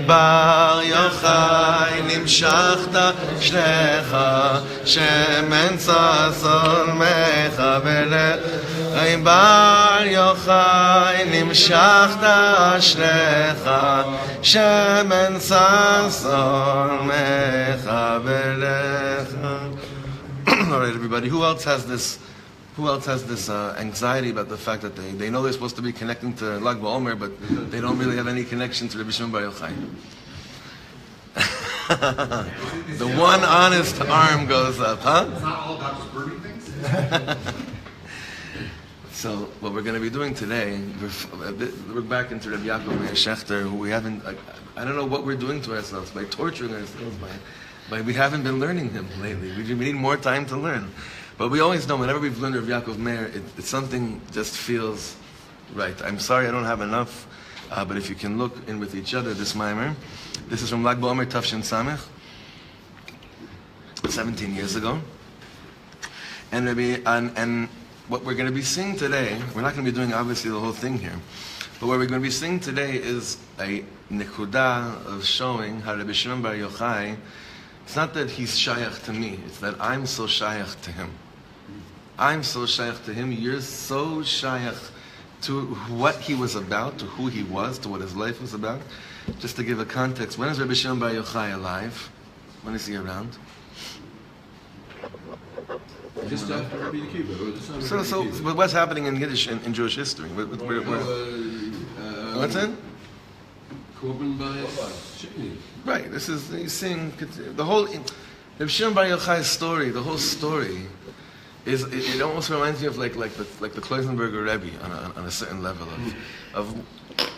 בר יוחאי נמשכת שליחה שמן ששון מחבלך בר יוחאי נמשכת שליחה שמן ששון מחבלך. All right, everybody, who else has this anxiety about the fact that they know they're supposed to be connecting to Lag BaOmer, but they don't really have any connection to Rebbe Shimon Bar Yochai? The one honest arm goes up, huh? It's not all about just burning things. So what we're going to be doing today, we're back into Rabbi Yaakov Meir Shechter, who we haven't, I don't know what we're doing to ourselves by torturing ourselves, by we haven't been learning him lately. We need more time to learn. But we always know, whenever we've learned Rabbi Yaakov Meir, it's something just feels right. I'm sorry I don't have enough, but if you can look in with each other, this mimer. This is from Lag BaOmer Tafshin Samech, 17 years ago. And what we're going to be seeing today, we're not going to be doing obviously the whole thing here, but what we're going to be seeing today is a nekuda of showing how Rebbe Shimon Bar Yochai, it's not that he's shayach to me, it's that I'm so shayach to him. I'm so shayach to him, you're so shayach to what he was about, to who he was, to what his life was about. Just to give a context, when is Rebbe Shimon Bar Yochai alive? When is he around? Just after Rabbi Akiva. So, but what's happening in Yiddish, in Jewish history? What's it? Korban by Sheni. Right, this is, he's seeing, the whole, Rebbe Shimon Bar Yochai's story, the whole story, it almost reminds me of like the Kloisenberger Rebbe on a certain level of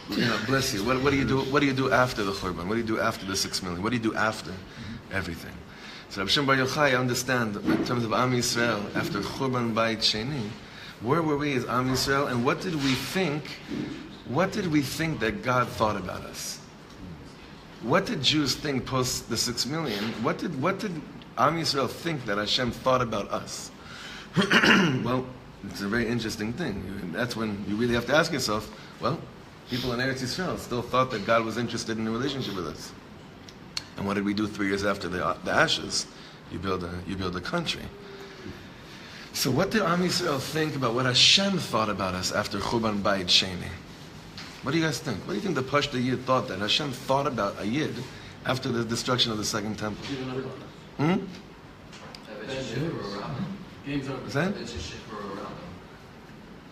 you know, bless you. What do you do? What do you do after the Churban? What do you do after the 6 million? What do you do after everything? So Rebbe Shimon Bar Yochai, I understand in terms of Am Yisrael after Churban Bayit Sheni, where were we as Am Yisrael, and what did we think? What did we think that God thought about us? What did Jews think post the 6 million? What did Am Yisrael think that Hashem thought about us? Well, it's a very interesting thing. That's when you really have to ask yourself, well, people in Eretz Yisrael still thought that God was interested in a relationship with us. And what did we do 3 years after the ashes? You build a country. So what did Am Yisrael think about what Hashem thought about us after Churban Bayit Sheni? What do you guys think? What do you think the Pashta Yid thought that Hashem thought about a Yid after the destruction of the Second Temple? Is that?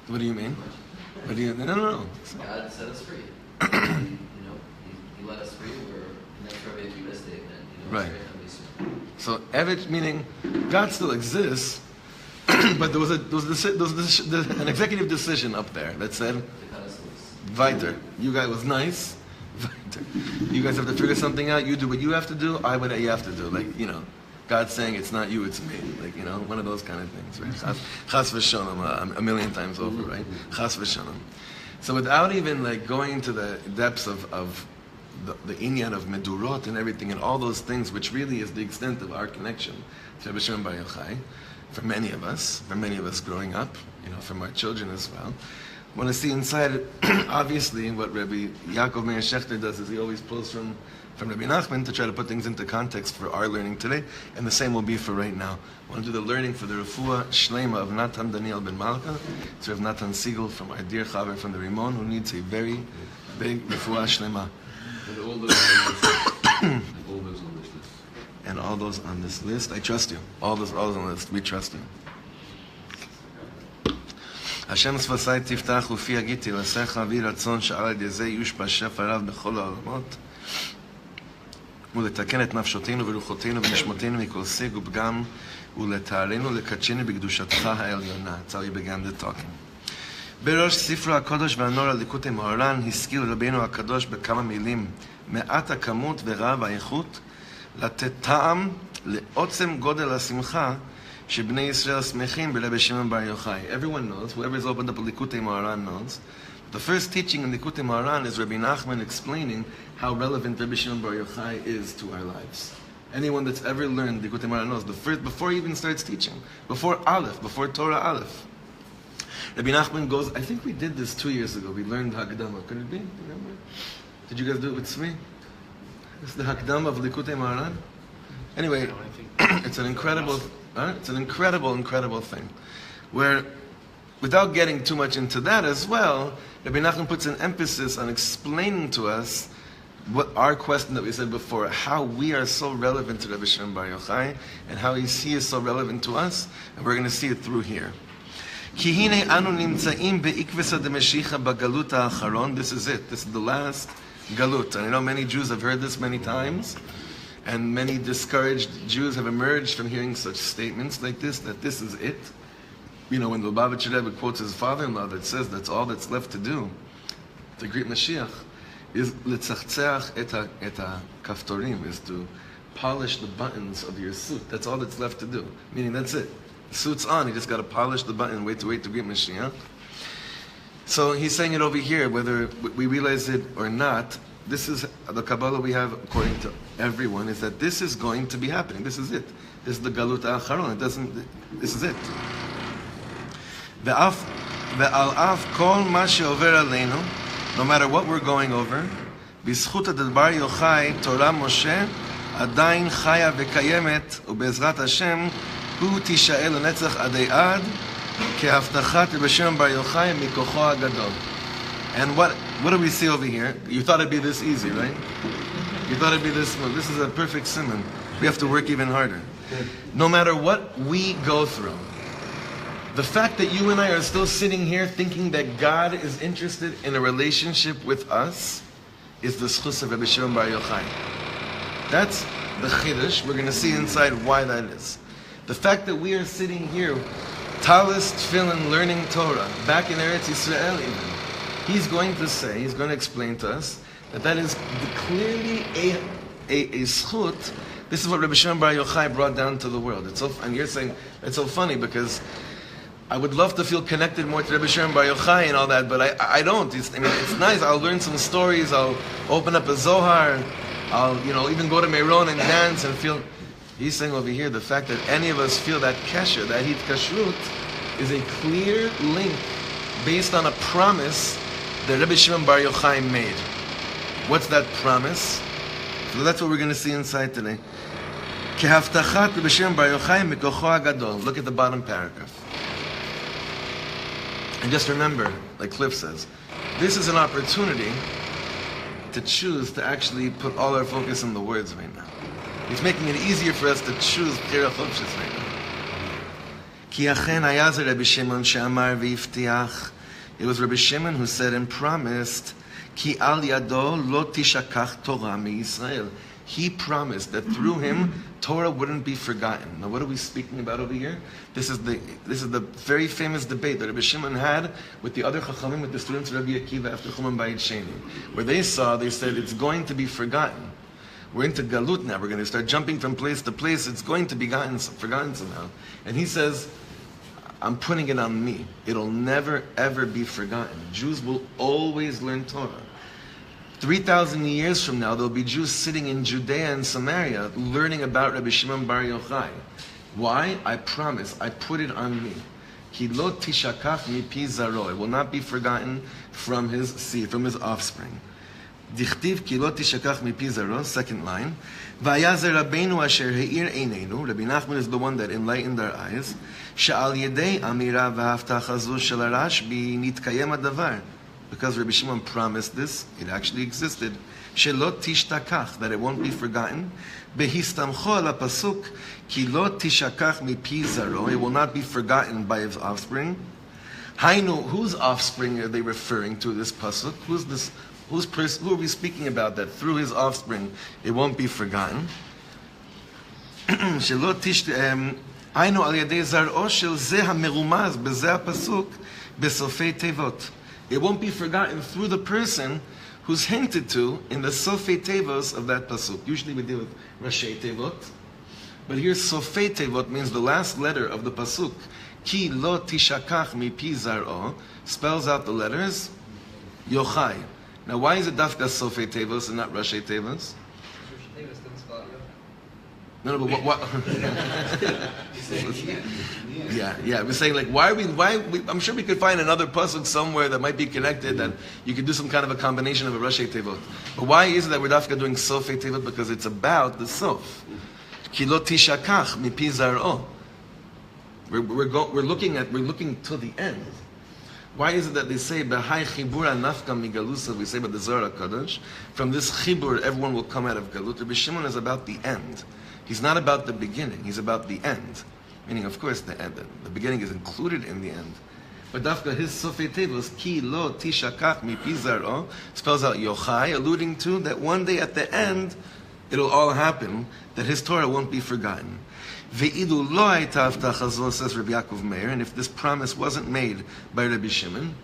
What do you mean? What do you? No. God set us free. He let us free. That's Rabbi Akiva's statement. Right. So Evet meaning God still exists, but there was an executive decision up there that said, "Weiter, you guys was nice. Weiter, you guys have to figure something out. You do what you have to do. I what you have to do. Like God saying it's not you, it's me. Like one of those kind of things, right? Chas v'shalom, a million times over, right? Chas v'shalom. So without even going into the depths of the inyan of medurot and everything, and all those things, which really is the extent of our connection to Rebbe Shimon Bar Yochai, for many of us growing up, from our children as well. Want to see inside, obviously, what Rabbi Yaakov Meir Shechter does is he always pulls from Rabbi Nachman to try to put things into context for our learning today, and the same will be for right now. I want to do the learning for the Refuah Shlema of Natan Daniel ben Malka. It's Rav Natan Siegel from our dear Chaver from the Rimon, who needs a very big Refuah Shlema. And all those on this list. And all those on this list. I trust you. All those on the list. We trust you. השם שפתי תפתח ופי הגיתי לשך אבי רצון שעל ידי זה יושפע שפע רב בכל העולמות ולתקן את נפשותינו ורוחותינו ונשמותינו מכל שיג ופגם ולתארנו לקדשנו בקדושתך העליונה. That's how he began the talking. בראש ספרו הקדוש והנור הליקוטי מהר"ן השכיל רבינו הקדוש בכמה מילים מעט הכמות ורב האיכות לתת טעם לעוצם גודל השמחה שבני Yisrael smechim b'Rebbe Shimon Bar Yochai. Everyone knows, whoever has opened up a Likutei Moharan knows. The first teaching in Likutei Moharan is Rabbi Nachman explaining how relevant Rebbe Shimon Bar Yochai is to our lives. Anyone that's ever learned Likutei Moharan knows. The first, before he even starts teaching, before Aleph, before Torah Aleph, Rabbi Nachman goes, I think we did this 2 years ago. We learned Hakdama. Could it be? Remember? Did you guys do it with Tzvi? It's the Hakdama of Likutei Moharan. Anyway, it's an incredible thing. Where, without getting too much into that as well, Rabbi Nachman puts an emphasis on explaining to us what our question that we said before, how we are so relevant to Rebbe Shimon Bar Yochai, and how he is so relevant to us, and we're going to see it through here. This is it. This is the last galut. And I know many Jews have heard this many times. And many discouraged Jews have emerged from hearing such statements like this, that this is it. When the Lubavitcher Rebbe quotes his father-in-law that says that's all that's left to do to greet Mashiach is litzachzeach et kaftorim, is to polish the buttons of your suit. That's all that's left to do. Meaning that's it. The suit's on, you just got to polish the button and wait to greet Mashiach. So he's saying it over here, whether we realize it or not. This is the Kabbalah we have, according to everyone, is that this is going to be happening. This is it. This is the Galut Acharon. This is it. Ve'al av kol ma she'over aleinu, no matter what we're going over, b'zchut Bar Yochai, Torah Moshe, adayin chaya ve'kayemet, u'be'ezrat Hashem, hu tisha'el lenetzach adei ad, ke'havtachat Rebbe Shimon Bar Yochai mikocho hagadol. And what do we see over here? You thought it'd be this easy, right? You thought it'd be this smooth. This is a perfect simon. We have to work even harder. No matter what we go through, the fact that you and I are still sitting here thinking that God is interested in a relationship with us is the schus of Rebbe Shimon Bar Yochai. That's the chiddush. We're going to see inside why that is. The fact that we are sitting here, talis, tefillin, learning Torah, back in Eretz Yisrael even, he's going to explain to us that is clearly a schut. This is what Rebbe Shimon Bar Yochai brought down to the world. And you're saying, it's so funny because I would love to feel connected more to Rebbe Shimon Bar Yochai and all that, but I don't. It's nice. I'll learn some stories. I'll open up a Zohar. I'll, even go to Meron and dance and feel. He's saying over here, the fact that any of us feel that kesher, that hitkashrut, is a clear link based on a promise that Rebbe Shimon Bar Yochai made. What's that promise? So that's what we're going to see inside today. Kehavtachat Rebbe Shimon Bar Yochai mikocho hagadol. Look at the bottom paragraph. And just remember, like Cliff says, this is an opportunity to choose to actually put all our focus on the words right now. He's making it easier for us to choose Bchira Chofshis right now. Ki achen haya ze Rebbe Shimon she'amar v'yiftiach. It was Rebbe Shimon who said and promised, Ki al yado lo tishakach Torah miYisrael. He promised that through him, Torah wouldn't be forgotten. Now, what are we speaking about over here? This is the very famous debate that Rebbe Shimon had with the other Chachamim, with the students of Rabbi Akiva after Chuman Bayit Sheni, where they said it's going to be forgotten. We're into Galut now. We're going to start jumping from place to place. It's going to be forgotten somehow. And he says, I'm putting it on me. It'll never, ever be forgotten. Jews will always learn Torah. 3,000 years from now, there'll be Jews sitting in Judea and Samaria learning about Rebbe Shimon bar Yochai. Why? I promise. I put it on me. Ki lo tishakach mipi zaro. It will not be forgotten from his seed, from his offspring. Dichtiv ki lo tishakach mipi zaro. Second line. Vayazer Rabbeinu asher he'ir einenu. Rabbi Nachman is the one that enlightened our eyes. She'al yedei amira v'haftacha zu shel Rashbi nitkayem hadavar. Because Rebbe Shimon promised this, it actually existed. Shelo tishtakach, that it won't be forgotten. Behistamcho ala pasuk, ki lo tishakach mipi zaro. It will not be forgotten by his offspring. Hainu, whose offspring are they referring to this pasuk? Who are we speaking about that through his offspring it won't be forgotten? Shelo hainu al yadei zaro shel zeh hamerumaz bezeh pasuk besofei tevot. It won't be forgotten through the person who's hinted to in the Sofei Tevos of that pasuk. Usually we deal with Rashi Tevot, but here Sofei Tevot means the last letter of the pasuk. Ki lo tishakach mipi zaro spells out the letters Yochai. Now, why is it dafka Sofei Tevos and not Rashi Tevos? No, but what? Yeah. We're saying like, I'm sure we could find another pasuk somewhere that might be connected that you could do some kind of a combination of a Rashi Tevot. But why is it that we're dafka doing Sofei Tevot? Because it's about the Sof. Ki lo tishakach mipi zaro. We're looking to the end. Why is it that they say b'hai chibura nafka migalusa? We say by the Zohar HaKadosh, from this chibur everyone will come out of galut. Rebbe Shimon is about the end. He's not about the beginning. He's about the end. Meaning, of course, the beginning is included in the end. But dafka his Sofei Tevos, ki lo tishakach mipi zaro, spells out Yochai, alluding to that one day at the end, it'll all happen, that his Torah won't be forgotten. Ve'idu lo hayta haftacha zo, says Rabbi Yaakov Meir, and if this promise wasn't made by Rebbe Shimon,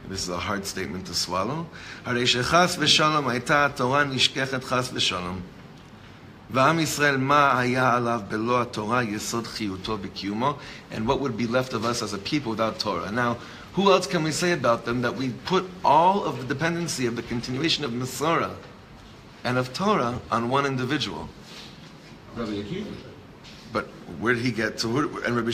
this is a hard statement to swallow, harei shechas v'shalom hayta Torah nishkechet chas v'shalom. V'am Yisrael ma haya alav belo Torah yesod chiyuto v'kiyumo, and what would be left of us as a people without Torah? Now, who else can we say about them that we put all of the dependency of the continuation of Masorah and of Torah on one individual? Rabbi. But where did he get to? Where was Rebbe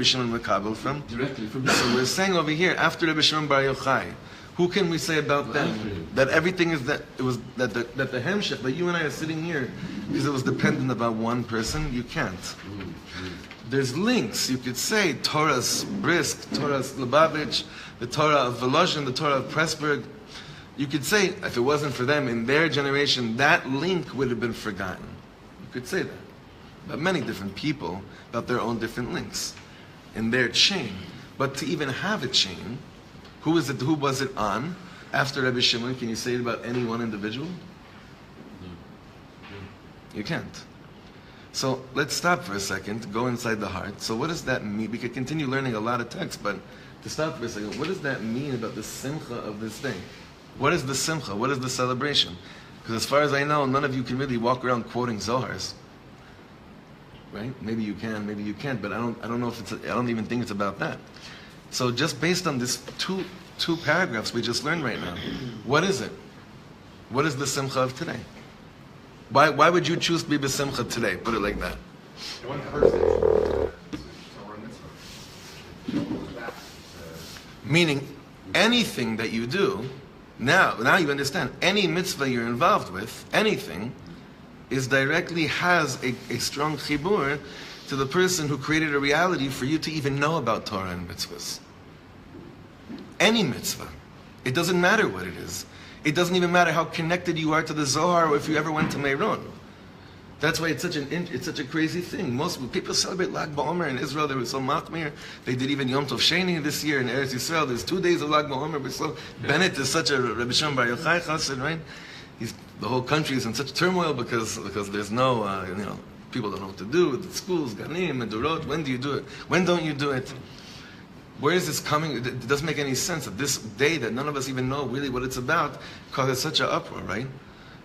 Shimon Makabel from? Directly from So we're saying over here, after Rebbe Shimon bar Yochai, who can we say about them that everything is that it was that the hemshech that you and I are sitting here because it was dependent about one person? You can't. There's links. You could say Torah's Brisk, Torah's Lubavitch, the Torah of Volozhin, the Torah of Pressburg. You could say if it wasn't for them in their generation, that link would have been forgotten. You could say that. About many different people, about their own different links in their chain. But to even have a chain, who was it on after Rebbe Shimon? Can you say it about any one individual? You can't. So let's stop for a second, go inside the heart. So what does that mean? We could continue learning a lot of text, but to stop for a second, what does that mean about the simcha of this thing? What is the simcha? What is the celebration? Because as far as I know, none of you can really walk around quoting Zohars. Right? Maybe you can, maybe you can't, but I don't know if I don't even think it's about that. So just based on this two paragraphs we just learned right now, what is it? What is the simcha of today? Why would you choose to be b'simcha today? Put it like that. One person. Meaning, anything that you do, now you understand, any mitzvah you're involved with, anything, directly has a strong chibur to the person who created a reality for you to even know about Torah and mitzvahs. Any mitzvah. It doesn't matter what it is. It doesn't even matter how connected you are to the Zohar or if you ever went to Meron. That's why it's such a crazy thing. Most people celebrate Lag BaOmer in Israel. They were so machmir. They did even Yom Tov Sheni this year in Eretz Yisrael. There's 2 days of Lag BaOmer. So Bennett is such a Rebbe Shimon bar Yochai chassid, right? The whole country is in such turmoil because there's no, people don't know what to do. The schools, Ganim, Medurot. When do you do it? When don't you do it? Where is this coming? It doesn't make any sense that this day that none of us even know really what it's about causes such an uproar, right?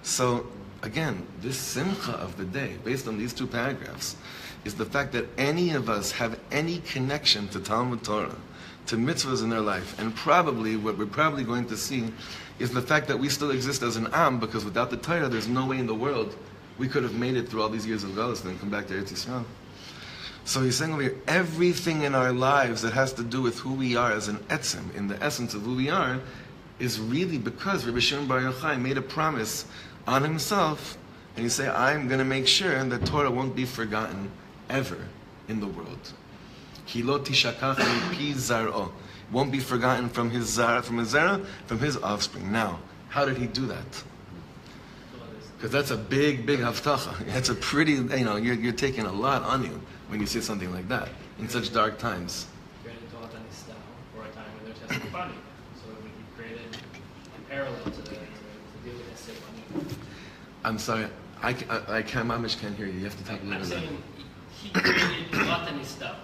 So, again, this simcha of the day, based on these two paragraphs, is the fact that any of us have any connection to Talmud Torah, to mitzvahs in their life, and probably what we're probably going to see is the fact that we still exist as an Am, because without the Torah, there's no way in the world we could have made it through all these years of Galus and then come back to Eretz Yisrael. So he's saying over here, everything in our lives that has to do with who we are as an etzem, in the essence of who we are, is really because Rebbe Shimon Bar Yochai made a promise on himself, and he said, I'm going to make sure that Torah won't be forgotten ever in the world. Ki lo tishakach mi pi zar'o. Won't be forgotten from his zara, from his offspring. Now, how did he do that? Because that's a big, big haftacha. That's a pretty, you're taking a lot on you when you say something like that in such dark times. Created Torah for a time when they're testing body. So we created in parallel to deal with that sick. I'm sorry, I mamish can't hear you. You have to talk a little bit. I'm saying he created Torah stuff.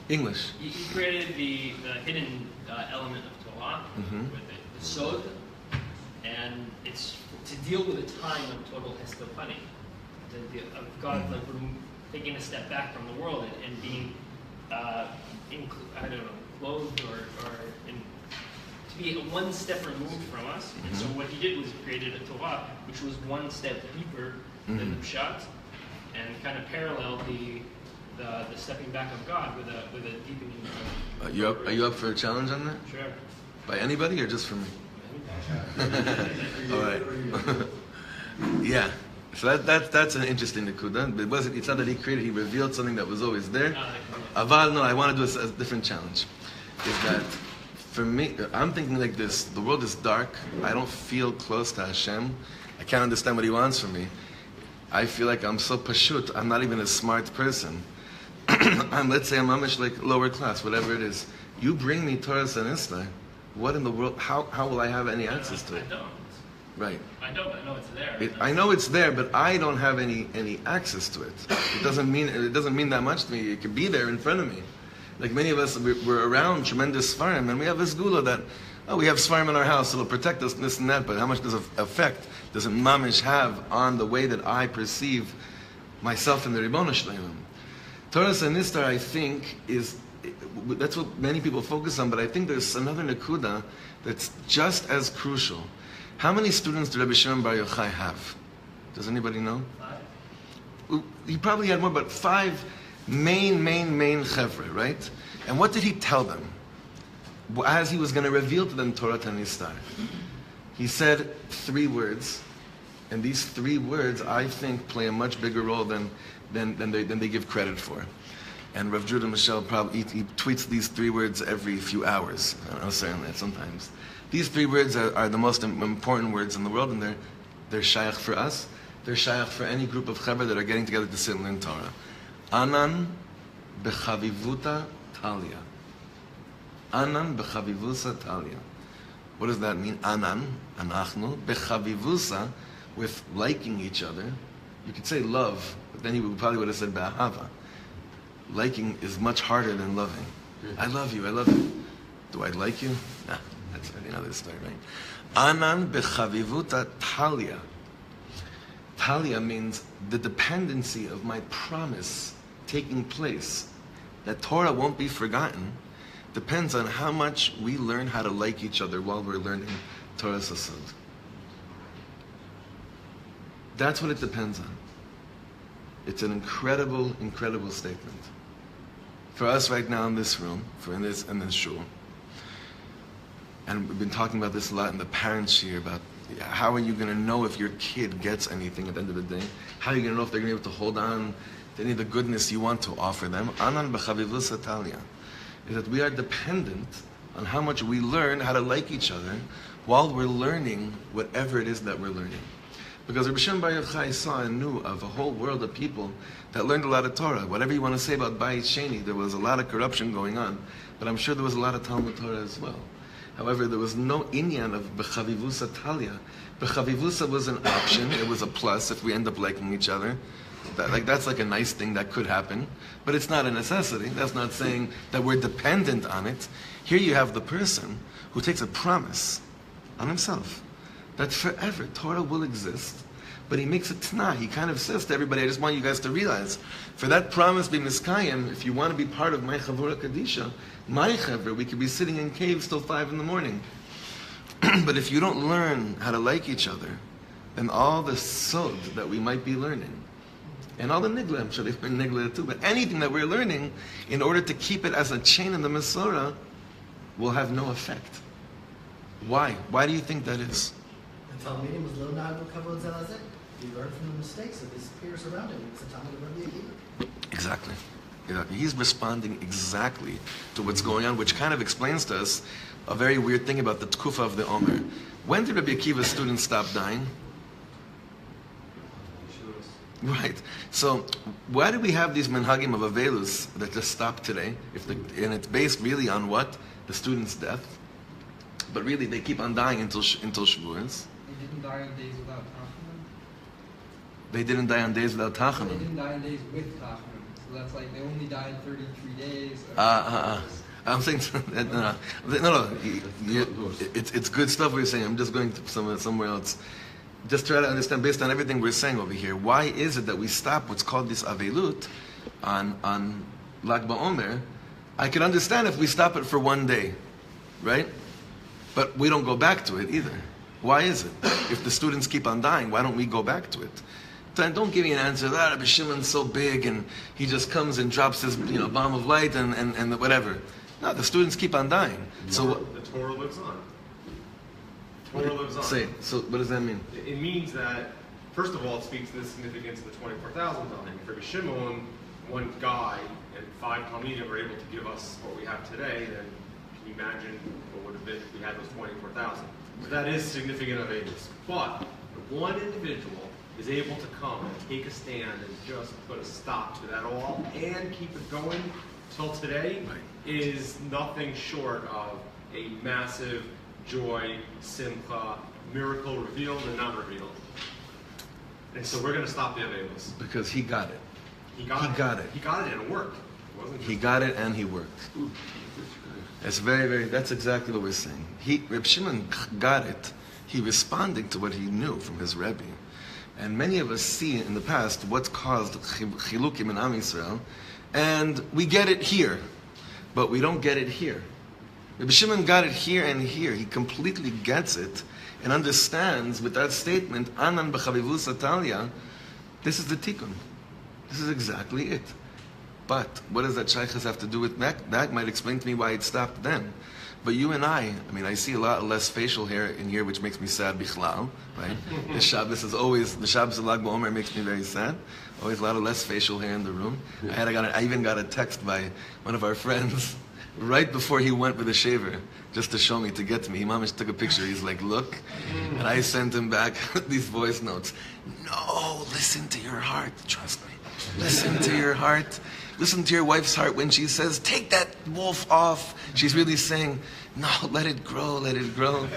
English. He created the hidden element of Torah with the sod, and it's to deal with a time of total estopani, of God taking a step back from the world and being, clothed or to be one step removed from us. And so what he did was created a Torah, which was one step deeper than the Pshat, and kind of paralleled the stepping back of God with a deepening of... Are you up for a challenge on that? Sure. By anybody or just for me? All right. Yeah. So that's an interesting nekuda. It's not that he created, he revealed something that was always there. Aval, no, I want to do a different challenge. Is that, for me, I'm thinking like this, the world is dark, I don't feel close to Hashem, I can't understand what he wants from me. I feel like I'm so pashut, I'm not even a smart person. Let's say I'm amish, like lower class, whatever it is. You bring me Torah Sanista, what in the world, how will I have any access to it? I don't. Right. I know it's there. I know it's there, but I don't have any access to it. It doesn't mean that much to me. It could be there in front of me. Like many of us, we're around tremendous Sfarim, and we have this gula that, we have Sfarim in our house, it'll protect us, this and that, but how much does it affect, does it mamish have on the way that I perceive myself in the Ribbon Shleimim? Torah Sanistar, I think, that's what many people focus on, but I think there's another nekuda that's just as crucial. How many students did Rebbe Shimon Bar Yochai have? Does anybody know? 5. He probably had more, but 5 main chevra, right? And what did he tell them? As he was going to reveal to them Torah Tanistar. He said 3 words, and these 3 words, I think, play a much bigger role than they give credit for. And Rav Judah Michel probably he tweets these 3 words every few hours. I don't know, certainly sometimes. These 3 words are the most important words in the world, and they're shayach for us. They're shayach for any group of chaver that are getting together to sit and learn Torah. Anan bechavivuta talia. Anan bechavivusa talia. What does that mean? Anan, anachnu, bechavivusa, with liking each other. You could say love, but then he probably would have said be'ahava. Liking is much harder than loving. I love you. Do I like you? Nah, that's another story, right? Anan bechavivuta talia. Talia means the dependency of my promise taking place, that Torah won't be forgotten, depends on how much we learn how to like each other while we're learning Torah Sasod. That's what it depends on. It's an incredible, incredible statement. For us right now in this room, in this shul, and we've been talking about this a lot in the parents' year, about how are you going to know if your kid gets anything at the end of the day? How are you going to know if they're going to be able to hold on to any of the goodness you want to offer them? Anan b'chavivus atalia. Is that we are dependent on how much we learn how to like each other while we're learning whatever it is that we're learning. Because Rebbe Shimon Bar Yochai saw and knew of a whole world of people that learned a lot of Torah. Whatever you want to say about Bayit Sheni, there was a lot of corruption going on, but I'm sure there was a lot of Talmud Torah as well. However, there was no inyan of Bechavivusa Talia. Bechavivusa was an option, it was a plus if we end up liking each other. That's like a nice thing that could happen, but it's not a necessity. That's not saying that we're dependent on it. Here you have the person who takes a promise on himself that forever Torah will exist, but he makes a t'na. He kind of says to everybody, I just want you guys to realize, for that promise be miskayim, if you want to be part of my chavura kadisha, my chavra, we could be sitting in caves till 5 in the morning. But if you don't learn how to like each other, then all the sod that we might be learning, and all the nigla, I'm sure they've been nigla too, but anything that we're learning, in order to keep it as a chain in the Masorah, will have no effect. Why? Why do you think that is? The Talmidim was lo na'al kavod zel hazeh. He learned from the mistakes of his peers around him. It's a Talmud of Rabbi Akiva. Exactly. He's responding exactly to what's going on, which kind of explains to us a very weird thing about the Tkufa of the Omer. When did Rabbi Akiva's students stop dying? Right. So why do we have these menhagim of Avelus that just stop today? And it's based really on what? The student's death. But really they keep on dying until Shavuos. They didn't die on days without Tachanun. They didn't die on days without They Tachanun. didn't die on days with Tachanun. So that's like they only died 33 days. I'm saying no. It's good stuff we're saying. I'm just going to somewhere else. Just try to understand based on everything we're saying over here. Why is it that we stop what's called this avelut on Lag BaOmer? I could understand if we stop it for one day, right? But we don't go back to it either. Why is it? If the students keep on dying, why don't we go back to it? Then don't give me an answer. Rebbe Shimon's so big and he just comes and drops his bomb of light and whatever. No, the students keep on dying. So The Torah lives on. Torah lives on. Say, so what does that mean? It means that, first of all, it speaks to the significance of the 24,000 time. For Rebbe Shimon, one guy and 5 Talmidim are able to give us what we have today, then can you imagine what would have been if we had those 24,000? So that is significant of ages. But the one individual is able to come and take a stand and just put a stop to that all and keep it going till today is nothing short of a massive joy, simcha, miracle revealed and not revealed. And so we're going to stop the Avelis. Because he got it. He got it. He got it and it worked. It wasn't He just- got it and he worked. It's that's exactly what we're saying. Rebbe Shimon got it. He responded to what he knew from his Rebbe. And many of us see in the past what's caused chilukim in Am Yisrael, and we get it here, but we don't get it here. Rebbe Shimon got it here and here. He completely gets it and understands with that statement, Anan b'chavivus atalia, this is the tikkun. This is exactly it. But what does that shaykhs have to do with that? That might explain to me why it stopped then. But you and I see a lot less facial hair in here, which makes me sad, bichlal, right? The Shabbos of Lag BaOmer makes me very sad. Always a lot of less facial hair in the room. I even got a text by one of our friends right before he went with a shaver, just to show me, to get to me. He mamish took a picture. He's like, look. And I sent him back these voice notes. No, listen to your heart. Trust me. Listen to your heart. Listen to your wife's heart when she says, take that wolf off. She's really saying, no, let it grow, let it grow.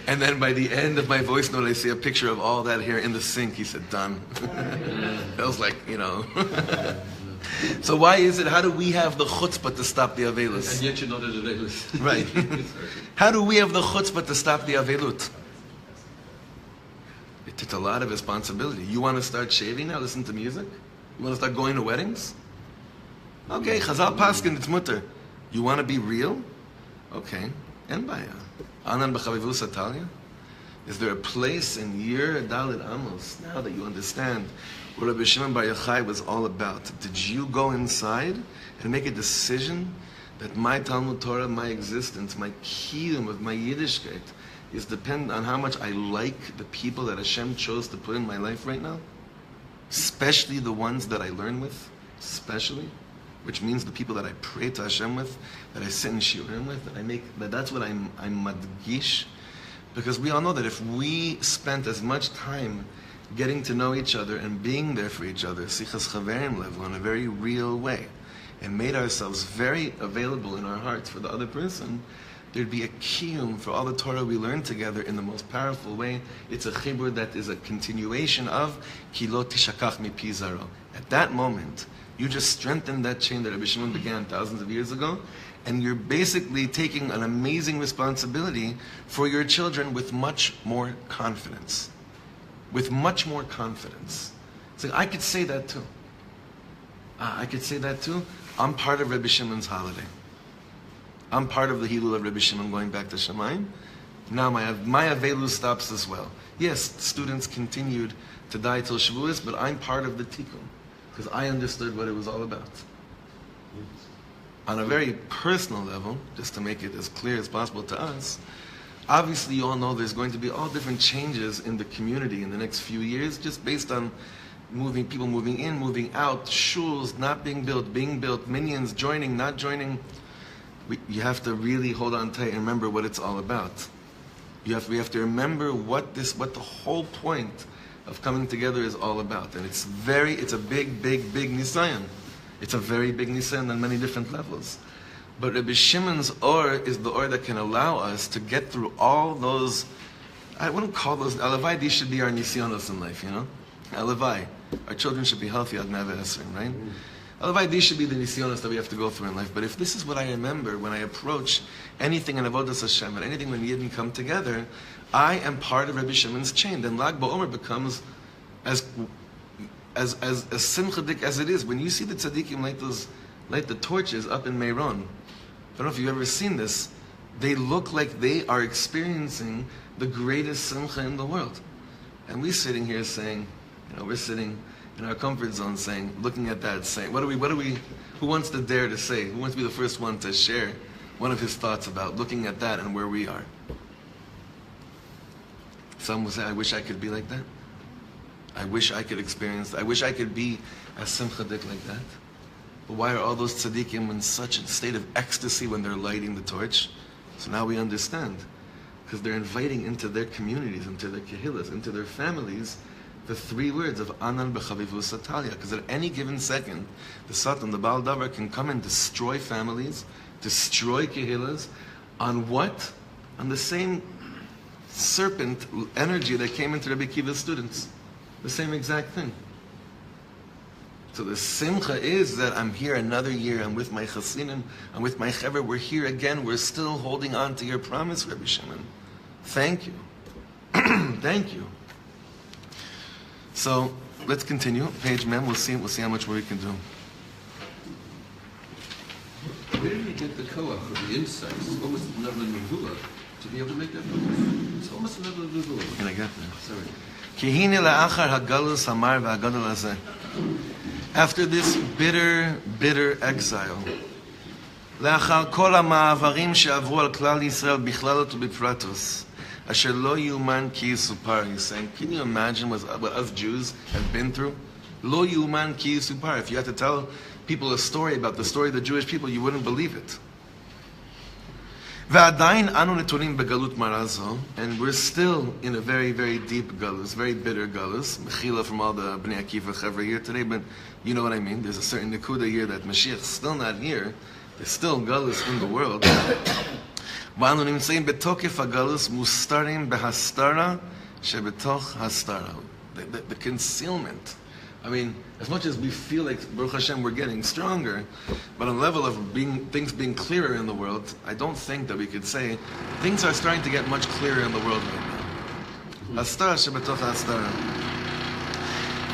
And then by the end of my voice note, I see a picture of all that hair in the sink. He said, done. I was like, So why is it, how do we have the chutzpah to stop the Avelis? And yet you're not at Avelis. Right. How do we have the chutzpah to stop the Avelut? It took a lot of responsibility. You want to start shaving now? Listen to music? You want to start going to weddings? Okay, Chazal Paskin, it's mutter. You want to be real? Okay, en baya. Anan b'chavivus atalia? Is there a place in Yir Dalit Amos, now that you understand what Rebbe Shimon Bar Yochai was all about? Did you go inside and make a decision that my Talmud Torah, my existence, my kiyum of my Yiddishkeit is dependent on how much I like the people that Hashem chose to put in my life right now? Especially the ones that I learn with, especially, which means the people that I pray to Hashem with, that I sit in shiurim with, that's what I'm madgish. Because we all know that if we spent as much time getting to know each other and being there for each other, sichas chaverim level, in a very real way, and made ourselves very available in our hearts for the other person, there'd be a kiyum for all the Torah we learn together in the most powerful way. It's a chibur that is a continuation of ki lo tishakach mipi zaro. At that moment, you just strengthen that chain that Rebbe Shimon began thousands of years ago, and you're basically taking an amazing responsibility for your children with much more confidence. With much more confidence. So I could say that too. I'm part of Rebbe Shimon's holiday. I'm part of the Hilul of Rebbe Shimon going back to Shamayim. Now my Avelu stops as well. Yes, students continued to die till Shavuos, but I'm part of the Tikkun because I understood what it was all about. On a very personal level, just to make it as clear as possible to us, obviously you all know there's going to be all different changes in the community in the next few years, just based on people moving in, moving out, shuls not being built, being built, minions joining, not joining. You have to really hold on tight and remember what it's all about. We have to remember what the whole point of coming together is all about. And it's a big nisayon. It's a very big nisayon on many different levels. But Rebbe Shimon's or is the or that can allow us to get through all those, I wouldn't call those, alavai, these should be our nisyonos in life, you know? Alavai. Our children should be healthy, ad meva esrim, right? Alavai, these should be the nisyonos that we have to go through in life. But if this is what I remember when I approach anything in Avodas Hashem, and anything when Yidden come together, I am part of Rebbe Shimon's chain. Then Lag BaOmer becomes as simchadik as it is. When you see the tzaddikim light the torches up in Meiron, I don't know if you've ever seen this, they look like they are experiencing the greatest simcha in the world. And we're sitting here saying, we're sitting in our comfort zone saying, looking at that, saying, who wants to dare to say, who wants to be the first one to share one of his thoughts about looking at that and where we are? Some will say, I wish I could be like that. I wish I could experience that. I wish I could be as simchadik like that. But why are all those tzaddikim in such a state of ecstasy when they're lighting the torch? So now we understand. Because they're inviting into their communities, into their kehillas, into their families, the three words of Anan b'chavivu satalia. Because at any given second, the Satan, the Baal Davar, can come and destroy families, destroy kehillas, on what? On the same serpent energy that came into Rabbi Akiva's students. The same exact thing. So the simcha is that I'm here another year, I'm with my chasinim, I'm with my chever, we're here again, we're still holding on to your promise, Rebbe Shimon. Thank you. Thank you. So, let's continue. Page mem, we'll see how much more we can do. Where did he get the koach or the insights? It's almost another nevuah to be able to make that focus. It's almost another nevuah. Can I get there? Sorry. Kihine la'achar hagalus hamar v'hagadol hazeh. After this bitter exile, לאחר כל המעברים שעברו על כלל ישראל בכללות ובפרטוס, אשר לא יאומן כי יסופר. He's saying, can you imagine what us Jews have been through? לא יאומן כי יסופר. If you had to tell people a story about the story of the Jewish people, you wouldn't believe it. ועדיין אנו נתונים בגלות מרה זו, and we're still in a very, very deep galus, very bitter galus. Mechila from all the Bnei Akiva Chevra here today, but you know what I mean. There's a certain nekuda here that Mashiach's still not here. There's still galus in the world. ואנו נמצאים בתוקף הגלוס מוסתרים בהסתרה שבתוך הסתרה. The concealment. I mean, as much as we feel like, Baruch Hashem, we're getting stronger, but on the level of things being clearer in the world, I don't think that we could say things are starting to get much clearer in the world right now. Hastara shebetoch hastara.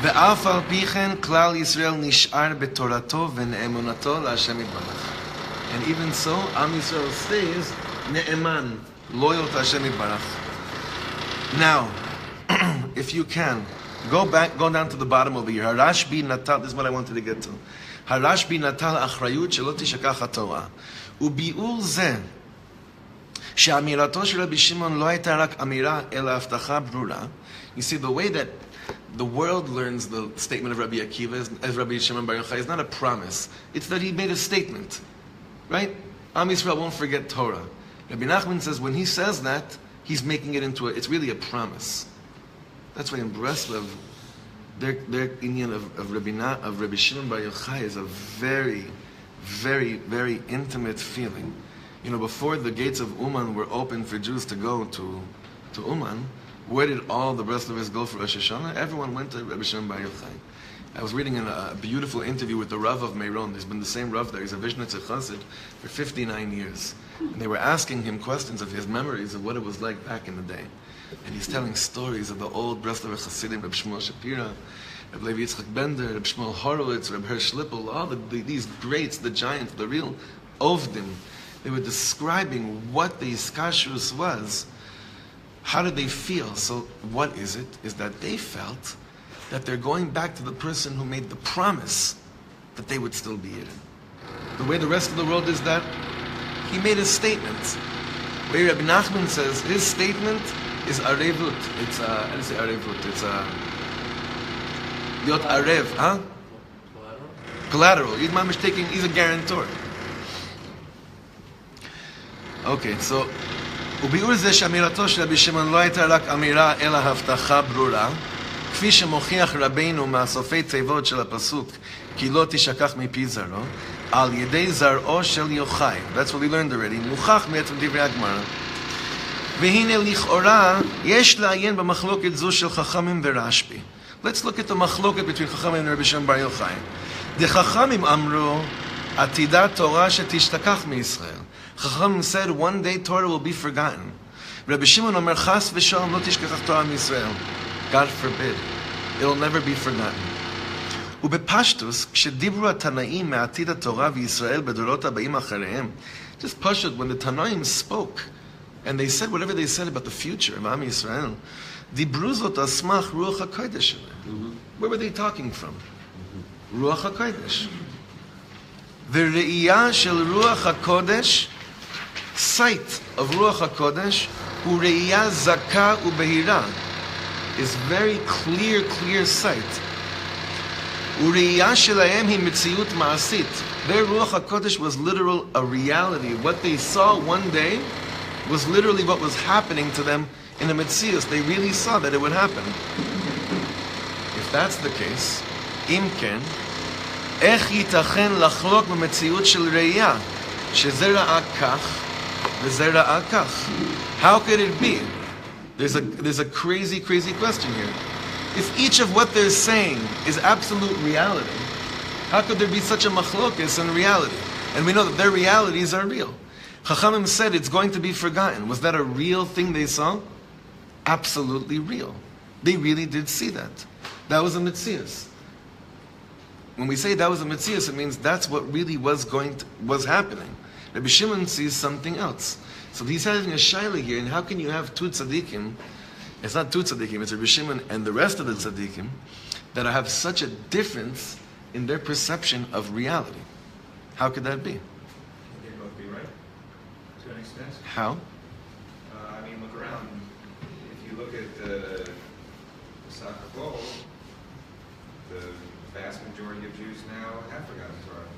Ve'af al pi chen klal Yisrael nish'ar betorato ve'ne'emunato la'Hashem yitbarach. And even so, Am Yisrael stays ne'eman, loyal to Hashem yitbarach. Now, if you can, go down to the bottom over here. Harashbi natal, this is what I wanted to get to. Harashbi natal achrayut shelo tishakach haTorah. Ubi'ur zeh, she'amirato shel Rabbi Shimon lo hayta rak amira ela haftacha brura. You see, the way that the world learns the statement of Rabbi Akiva as Rabbi Shimon Bar Yochai is not a promise. It's that he made a statement. Right? Am Yisrael won't forget Torah. Rabbi Nachman says when he says that, he's making it into it's really a promise. That's why in Breslov, their inyan of Rebbe Shimon Bar Yochai is a very, very, very intimate feeling. You know, before the gates of Uman were open for Jews to go to Uman, where did all the Breslovers go for Rosh Hashanah? Everyone went to Rebbe Shimon Bar Yochai. I was reading a beautiful interview with the Rav of Meiron. There's been the same Rav there. He's a Vishnitzer Chassid for 59 years. And they were asking him questions of his memories of what it was like back in the day. And he's telling stories of the old Breslover Chassidim, Reb Shmuel Shapira, Reb Levi Yitzchak Bender, Reb Shmuel Horowitz, Reb Hersh Lippel, all these greats, the giants, the real Ovdim. They were describing what the iskashrus was. How did they feel? So what is it? Is that they felt that they're going back to the person who made the promise that they would still be Yidden. The way the rest of the world is that he made a statement. The way Rabbi Nachman says his statement is arevut. It's how do you say arevut? It's liot arev, huh? Collateral. He's a guarantor. Okay, so וביאור זה שאמירתו של רבי שמעון לא הייתה רק אמירה אלא הבטחה ברורה, כפי שמוכיח רבינו מהסופי תיבות של הפסוק כי לא תשכח מפי זרעו, על ידי זרעו של יוחאי. That's what we learned already. מוכח מעצם דברי הגמרא. והנה לכאורה יש לעיין במחלוקת זו של חכמים ורשב"י. Let's look at the מחלוקת between חכמים and רבי שמעון בר יוחאי. דחכמים אמרו עתידה תורה שתשתכח מישראל. Chachamim said one day Torah will be forgotten. Rebbe Shimon Omer Chas v'Shalom lo tishkachach Torah miYisrael. God forbid, it will never be forgotten. ובפשטוס, כשדיברו התנאים מעתיד התורה וישראל בדורות הבאים אחריהם, just pashut, when the Tanaim spoke, and they said whatever they said about the future of Am Yisrael, דיברו זאת על סמך רוח הקודש שלהם. Where were they talking from? רוח הקודש. וראייה של רוח הקודש, sight of Ruach HaKodesh, ureiyah zaka ubehira, is very clear sight. Ureiyah shelahem hi mitziut ma'asit. Their Ruach HaKodesh was literal, a reality. What they saw one day was literally what was happening to them in the Metzius. They really saw that it would happen. If that's the case, im ken, איך ייתכן לחלוק במציאות של ראייה, שזה ראה כך, וזה ראה כך? How could it be? There's a crazy question here. If each of what they're saying is absolute reality, how could there be such a machlokes in reality? And we know that their realities are real. Chachamim said it's going to be forgotten. Was that a real thing they saw? Absolutely real. They really did see that. That was a Metzius. When we say that was a Metzius, it means that's what really was happening. Rebbe Shimon sees something else. So he's having a shaila here, and how can you have two tzaddikim? It's not two tzaddikim, it's Rebbe Shimon and the rest of the tzaddikim that have such a difference in their perception of reality. How could that be? Can they both be right? To an extent? How? I mean, look around. If you look at the Sakakol, the vast majority of Jews now have forgotten Torah.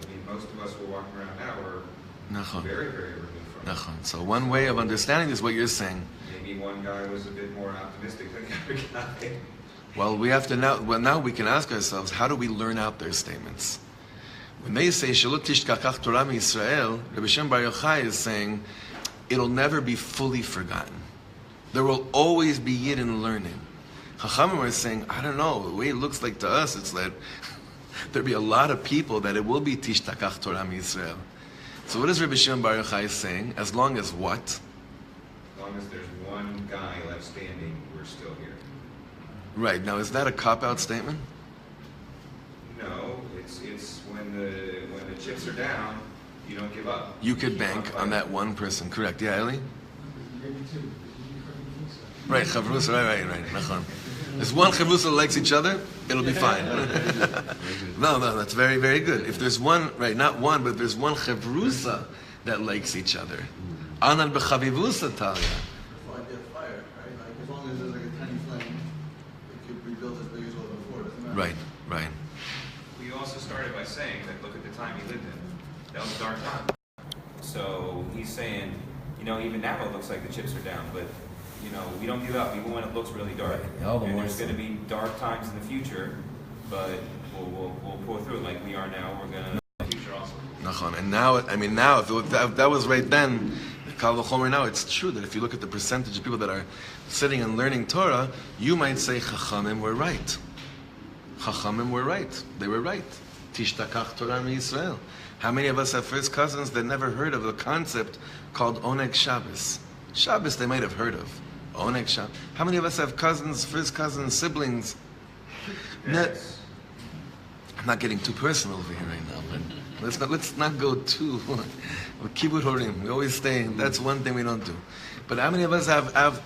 I mean, most of us who are walking around now are very removed from it. So one way of understanding is what you're saying. Maybe one guy was a bit more optimistic than the other guy. Well, we have to now we can ask ourselves, how do we learn out their statements? When they say Shelo tishkachach Torah miYisrael, Rebbe Shimon Bar Yochai is saying it'll never be fully forgotten. There will always be Yidden learning. Chachamim are saying, I don't know, the way it looks like to us, it's that there'll be a lot of people that it will be tishtakach Torah miYisrael. So what is Rebbe Shimon Bar Yochai saying? As long as what? As long as there's one guy left standing, we're still here. Right. Now, is that a cop-out statement? No, it's when the chips are down, you don't give up. You could bank on that one person. Correct. Yeah, Eli? Right, chavrusa, right. Nachon. There's one chavrusa that likes each other, it'll be fine. No, that's very, very good. If there's one, right, not one, but if there's one chavrusa that likes each other. Anan b'chavivusa talia. It's like a fire, right? Like as long as there's like a tiny flame, it could be built as big as it was before. Doesn't matter. Right. We also started by saying that look at the time he lived in. That was a dark time. So he's saying, even now it looks like the chips are down, but we don't give up even when it looks really dark. Right. And there's going to be dark times in the future, but we'll pull through it like we are now. We're going to in the future also. Nachon. And now, if that was right then, Kal v'chomer now, it's true that if you look at the percentage of people that are sitting and learning Torah, you might say Chachamim were right. Chachamim were right. They were right. Tishtakach Torah miYisrael. How many of us have first cousins that never heard of the concept called Oneg Shabbos? Shabbos they might have heard of. Oneg Shabbos. How many of us have cousins, first cousins, siblings? not getting too personal over here right now, but let's not go too. We keep it horim. We always stay. That's one thing we don't do. But how many of us have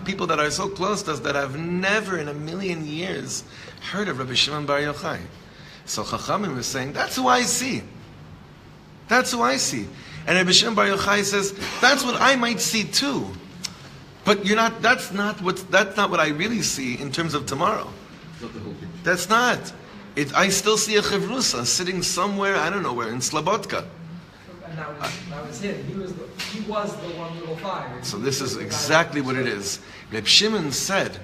people that are so close to us that have never in a million years heard of Rebbe Shimon Bar Yochai? So Chachamim is saying, that's who I see. That's who I see. And Rebbe Shimon Bar Yochai says, that's what I might see too. But that's not what I really see in terms of tomorrow. Not the whole picture. That's not. I still see a chevrusa sitting somewhere, I don't know where, in Slobodka. And that was him. He was the one little fire. So this is exactly what it is. Reb Shimon said,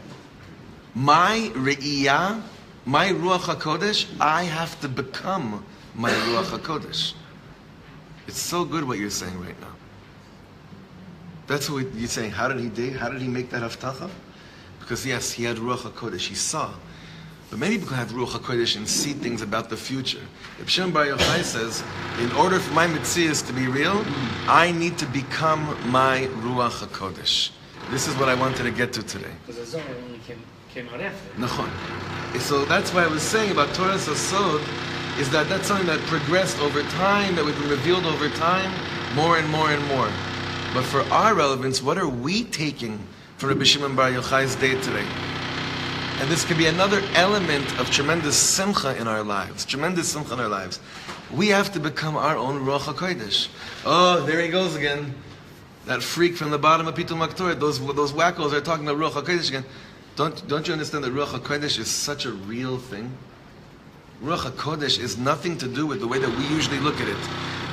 my re'iyah, my Ruach HaKodesh, I have to become my Ruach HaKodesh. It's so good what you're saying right now. That's what you're saying. How did he make that haftacha? Because yes, he had Ruach HaKodesh, he saw. But many people have Ruach HaKodesh and see things about the future. Rebbe Shimon Bar Yochai says, in order for my Mitzvahs to be real, I need to become my Ruach HaKodesh. This is what I wanted to get to today. Because the Zohar only came out after. Nachon. So that's why I was saying about Torah Sasod, is that that's something that progressed over time, that we've been revealed over time, more and more and more. But for our relevance, what are we taking from Rebbe Shimon Bar Yochai's day today? And this could be another element of tremendous simcha in our lives. Tremendous simcha in our lives. We have to become our own Ruach HaKodesh. Oh, there he goes again. That freak from the bottom of Pitul Maktor. Those wackos are talking about Ruach HaKodesh again. Don't you understand that Ruach HaKodesh is such a real thing? Ruach HaKodesh is nothing to do with the way that we usually look at it.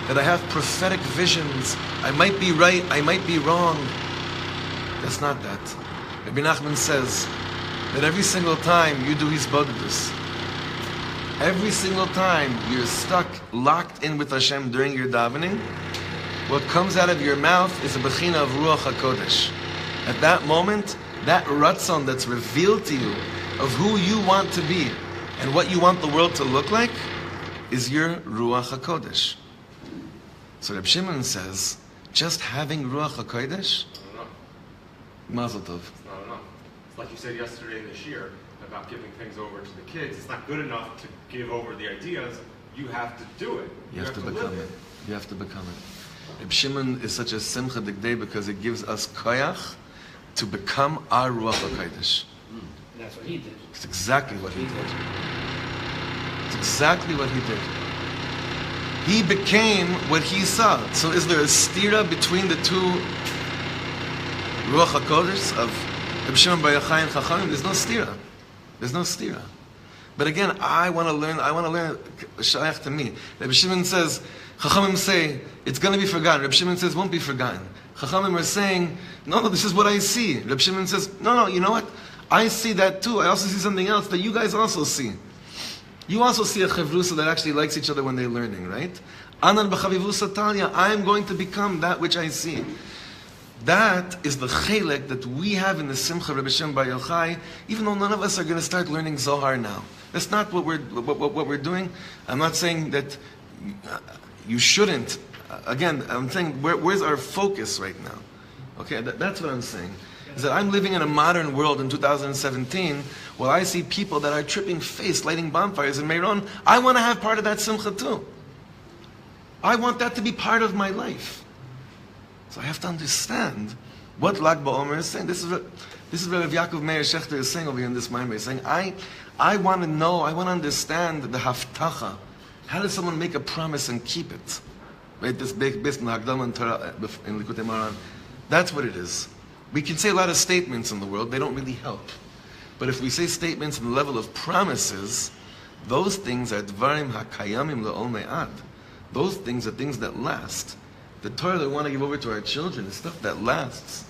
That I have prophetic visions. I might be right, I might be wrong. That's not that. Rabbi Nachman says that every single time you do Hisbodedus, every single time you're stuck, locked in with Hashem during your davening, what comes out of your mouth is a bechina of Ruach HaKodesh. At that moment, that ratzon that's revealed to you of who you want to be and what you want the world to look like is your Ruach HaKodesh. So Reb Shimon says, just having Ruach HaKodesh, Mazel Tov. It's not enough. It's like you said yesterday in this year about giving things over to the kids. It's not good enough to give over the ideas. You have to do it. You have to become it. You have to become it. Reb Shimon is such a simcha d'gdei because it gives us koyach to become our Ruach HaKodesh. And that's what he did. It's exactly what he did. It's exactly what he did. He became what he saw. So is there a stira between the two Ruach HaKodesh of Rebbe Shimon Bar Yochai and Chachamim? There's no stira. There's no stira. But again, I want to learn shayach to me. Rebbe Shimon says, Chachamim say, it's going to be forgotten. Rebbe Shimon says, won't be forgotten. Chachamim are saying, no, this is what I see. Rebbe Shimon says, no, you know what? I see that too. I also see something else that you guys also see. You also see a chevrusa that actually likes each other when they're learning, right? Anan b'chavivusa talya, I am going to become that which I see. That is the chelek that we have in the Simcha Rebbe Shimon Bar Yochai, even though none of us are going to start learning Zohar now. That's not what we're doing. I'm not saying that you shouldn't. Again, I'm saying where's our focus right now? Okay, that's what I'm saying. Is that I'm living in a modern world in 2017 where I see people that are tripping face, lighting bonfires in Meiron. I want to have part of that Simcha too. I want that to be part of my life. So I have to understand what Lag BaOmer is saying. This is what Rabbi Yaakov Meir Shechter is saying over here in this Maimer. He's saying, I want to know, I want to understand the haftacha. How does someone make a promise and keep it? Right? This big based on the Hagdama and Torah in Likutei Moharan. That's what it is. We can say a lot of statements in the world, they don't really help. But if we say statements on the level of promises, those things are dvarim hakayamim le'ol me'ad. Those things are things that last. The Torah that we want to give over to our children is stuff that lasts,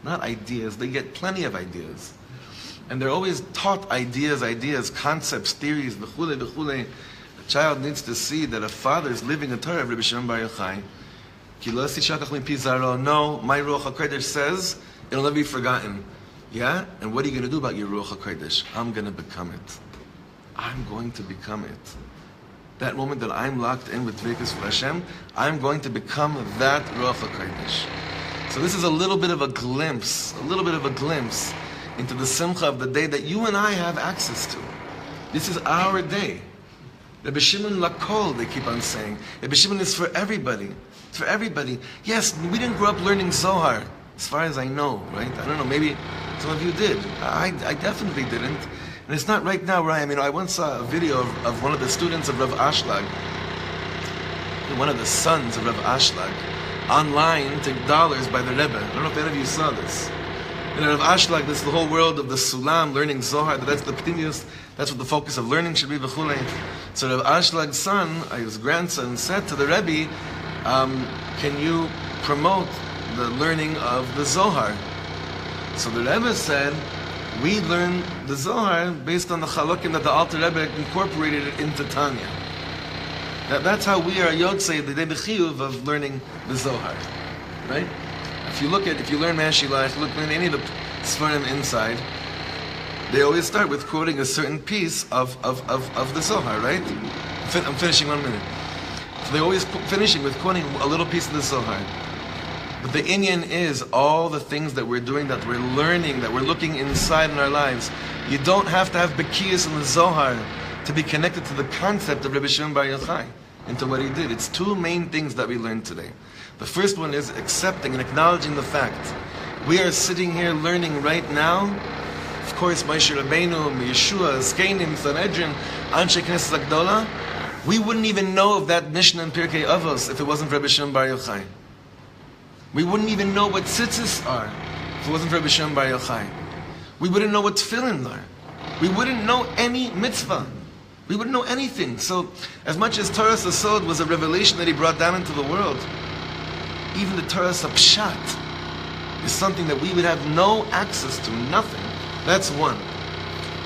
not ideas. They get plenty of ideas. And they're always taught ideas, concepts, theories, v'chule, v'chule. A child needs to see that a father is living a Torah of Rebbe Shimon Bar Yochai. Ki lo yasich shakach mipi zaro. No, my Ruach HaKodesh says, it'll never be forgotten. Yeah? And what are you going to do about your Ruach HaKodesh? I'm going to become it. I'm going to become it. That moment that I'm locked in with Dveikus for Hashem, I'm going to become that Ruach HaKodesh. So this is a little bit of a glimpse into the simcha of the day that you and I have access to. This is our day. Rebbe Shimon lakol, they keep on saying. Rebbe Shimon is for everybody. It's for everybody. Yes, we didn't grow up learning Zohar, as far as I know, right? I don't know, maybe some of you did. I definitely didn't. And it's not right now where I am. I once saw a video of one of the students of Rav Ashlag, one of the sons of Rav Ashlag, online to dollars by the Rebbe. I don't know if any of you saw this. Rav Ashlag, this is the whole world of the Sulam, learning Zohar, that's the ptimius, that's what the focus of learning should be, v'chulei. So Rav Ashlag's son, his grandson, said to the Rebbe, can you promote the learning of the Zohar? So the Rebbe said, we learn the Zohar based on the Chalukim that the Alter Rebbe incorporated it into Tanya. That's how we are Yochai, the Chiyuv of learning the Zohar, right? If you learn Mashilach, learn any of the Sfarim inside, they always start with quoting a certain piece of the Zohar, right? I'm finishing 1 minute. So they're always finishing with quoting a little piece of the Zohar. But the inyan is all the things that we're doing, that we're learning, that we're looking inside in our lives. You don't have to have Bekiyas in the Zohar to be connected to the concept of Rebbe Shimon Bar Yochai, into what he did. It's two main things that we learned today. The first one is accepting and acknowledging the fact we are sitting here learning right now. Of course, Moshe Rabbeinu, Yeshua, Zkenim, Sanhedrin, Anshe Knesset Agdola. We wouldn't even know of that Mishnah in Pirkei Avos if it wasn't for Rebbe Shimon Bar Yochai. We wouldn't even know what tzitzis are if it wasn't for Rebbe Shimon Bar Yochai. We wouldn't know what tefillin are. We wouldn't know any mitzvah. We wouldn't know anything. So, as much as Torah Sasod was a revelation that he brought down into the world, even the Torah Sapshat is something that we would have no access to, nothing. That's one.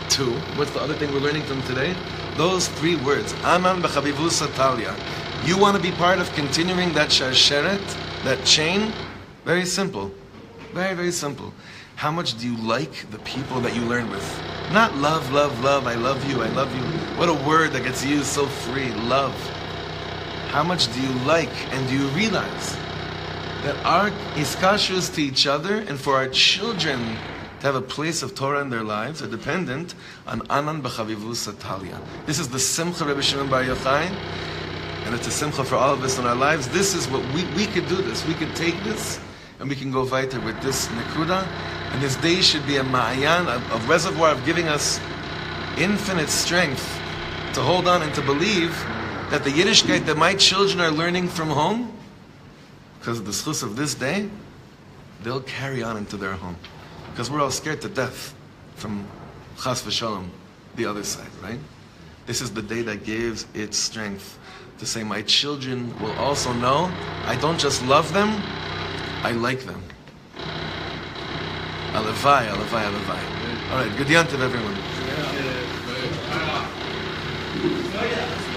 Two, what's the other thing we're learning from today? Those three words, Aman b'chavivu satalia. You want to be part of continuing that sharsheret, that chain? Very simple. Very, very simple. How much do you like the people that you learn with? Not love, love, love, I love you, I love you. What a word that gets used so free, love. How much do you like and do you realize that our iskashus to each other and for our children to have a place of Torah in their lives are dependent on Anan b'chavivu satalia. This is the Simcha Rebbe Shimon Bar Yochai, and it's a Simcha for all of us in our lives. This is what we could do this. We could take this and we can go weiter with this Nekuda. And this day should be a ma'ayan, a reservoir of giving us infinite strength to hold on and to believe that the Yiddishkeit that my children are learning from home, because of the schus of this day, they'll carry on into their home. Because we're all scared to death from chas v'shalom, the other side, right? This is the day that gives its strength to say, my children will also know I don't just love them, I like them. Alavai, alavai, alavai. All right, good yantiv, everyone. Yeah.